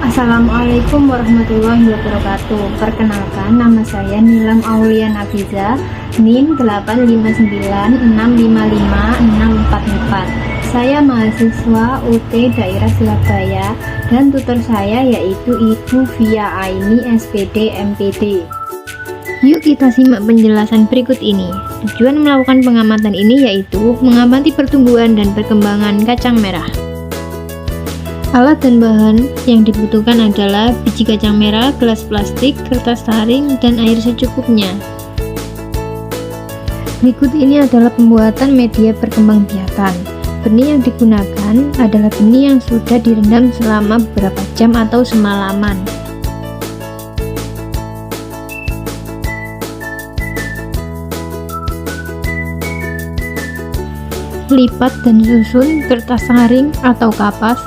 Assalamualaikum warahmatullahi wabarakatuh. Perkenalkan, nama saya Nilam Aulia Nafiza, NIM 859655644. Saya mahasiswa UT Daerah Surabaya dan tutor saya yaitu Ibu Via Aini SPD MPD. Yuk kita simak penjelasan berikut ini. Tujuan melakukan pengamatan ini yaitu mengamati pertumbuhan dan perkembangan kacang merah. Alat dan bahan yang dibutuhkan adalah biji kacang merah, gelas plastik, kertas taring, dan air secukupnya. Berikut ini adalah pembuatan media perkembangbiakan. Benih yang digunakan adalah benih yang sudah direndam selama beberapa jam atau semalaman. Lipat dan susun kertas taring atau kapas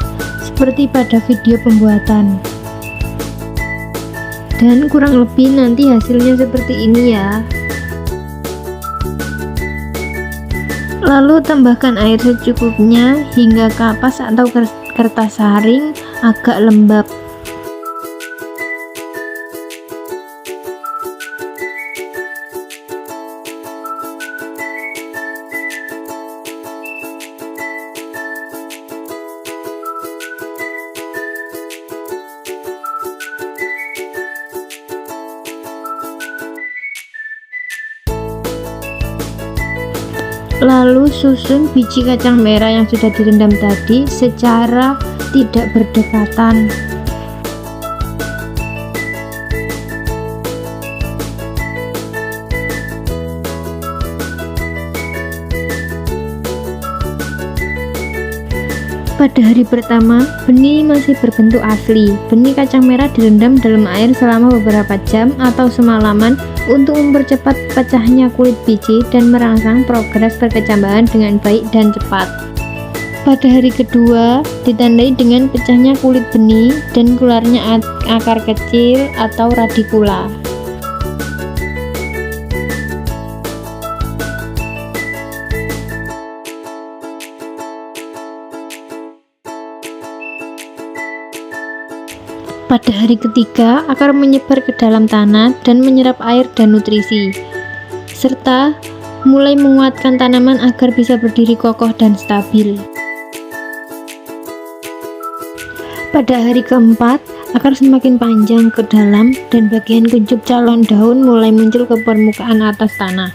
seperti pada video pembuatan, dan kurang lebih nanti hasilnya seperti ini ya. Lalu tambahkan air secukupnya hingga kapas atau kertas taring agak lembab. Lalu susun biji kacang merah yang sudah direndam tadi secara tidak berdekatan. Pada hari pertama, benih masih berbentuk asli. Benih kacang merah direndam dalam air selama beberapa jam atau semalaman untuk mempercepat pecahnya kulit biji dan merangsang progres perkecambahan dengan baik dan cepat. Pada hari kedua, ditandai dengan pecahnya kulit benih dan keluarnya akar kecil atau radikula. Pada hari ketiga, akar menyebar ke dalam tanah dan menyerap air dan nutrisi, serta mulai menguatkan tanaman agar bisa berdiri kokoh dan stabil. Pada hari keempat, akar semakin panjang ke dalam dan bagian kuncup calon daun mulai muncul ke permukaan atas tanah.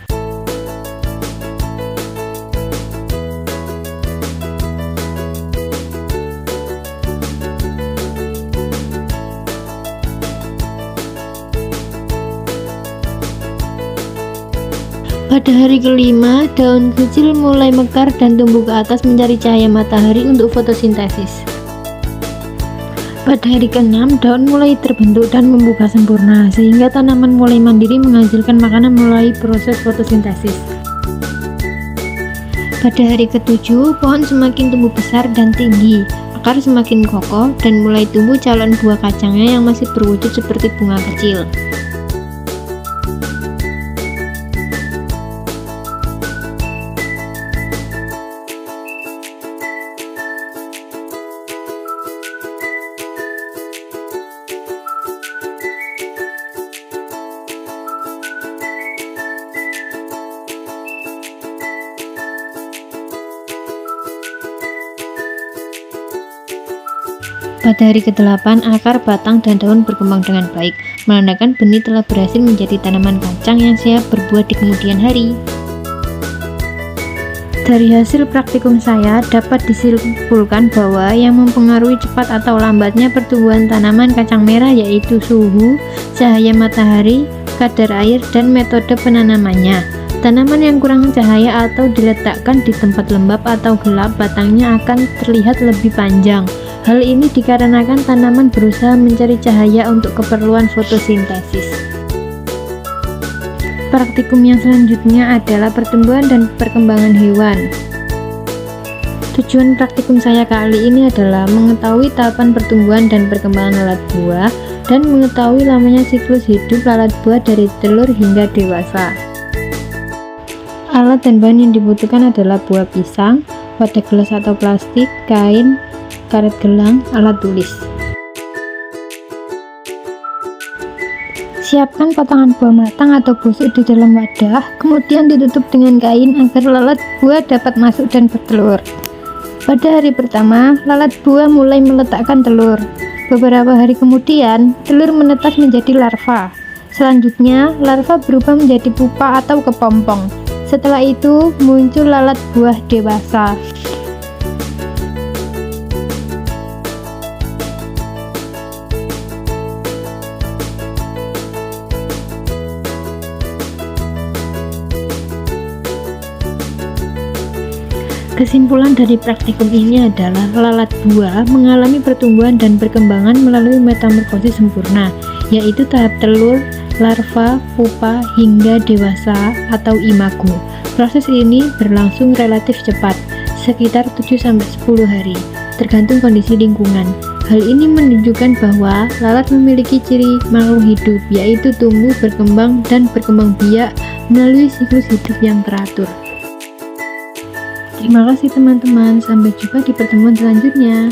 Pada hari kelima, daun kecil mulai mekar dan tumbuh ke atas mencari cahaya matahari untuk fotosintesis. Pada hari keenam, daun mulai terbentuk dan membuka sempurna, sehingga tanaman mulai mandiri menghasilkan makanan melalui proses fotosintesis. Pada hari ketujuh, pohon semakin tumbuh besar dan tinggi, akar semakin kokoh, dan mulai tumbuh calon buah kacangnya yang masih berwujud seperti bunga kecil. Pada hari ke-8, akar, batang, dan daun berkembang dengan baik, menandakan benih telah berhasil menjadi tanaman kacang yang siap berbuah di kemudian hari. Dari hasil praktikum saya, dapat disimpulkan bahwa yang mempengaruhi cepat atau lambatnya pertumbuhan tanaman kacang merah yaitu suhu, cahaya matahari, kadar air, dan metode penanamannya. Tanaman yang kurang cahaya atau diletakkan di tempat lembab atau gelap, batangnya akan terlihat lebih panjang. Hal ini dikarenakan tanaman berusaha mencari cahaya untuk keperluan fotosintesis. Praktikum yang selanjutnya adalah pertumbuhan dan perkembangan hewan. Tujuan praktikum saya kali ini adalah mengetahui tahapan pertumbuhan dan perkembangan alat buah dan mengetahui lamanya siklus hidup alat buah dari telur hingga dewasa. Alat dan bahan yang dibutuhkan adalah buah pisang, wadah gelas atau plastik, kain, karet gelang, alat tulis. Siapkan potongan buah matang atau busuk di dalam wadah, kemudian ditutup dengan kain agar lalat buah dapat masuk dan bertelur. Pada hari pertama, lalat buah mulai meletakkan telur. Beberapa hari kemudian, telur menetas menjadi larva. Selanjutnya, larva berubah menjadi pupa atau kepompong. Setelah itu, muncul lalat buah dewasa. Kesimpulan dari praktikum ini adalah lalat buah mengalami pertumbuhan dan perkembangan melalui metamorfosis sempurna, yaitu tahap telur, larva, pupa, hingga dewasa atau imago. Proses ini berlangsung relatif cepat, sekitar 7-10 hari, tergantung kondisi lingkungan. Hal ini menunjukkan bahwa lalat memiliki ciri makhluk hidup, yaitu tumbuh, berkembang, dan berkembang biak melalui siklus hidup yang teratur. Terima kasih teman-teman, sampai jumpa di pertemuan selanjutnya.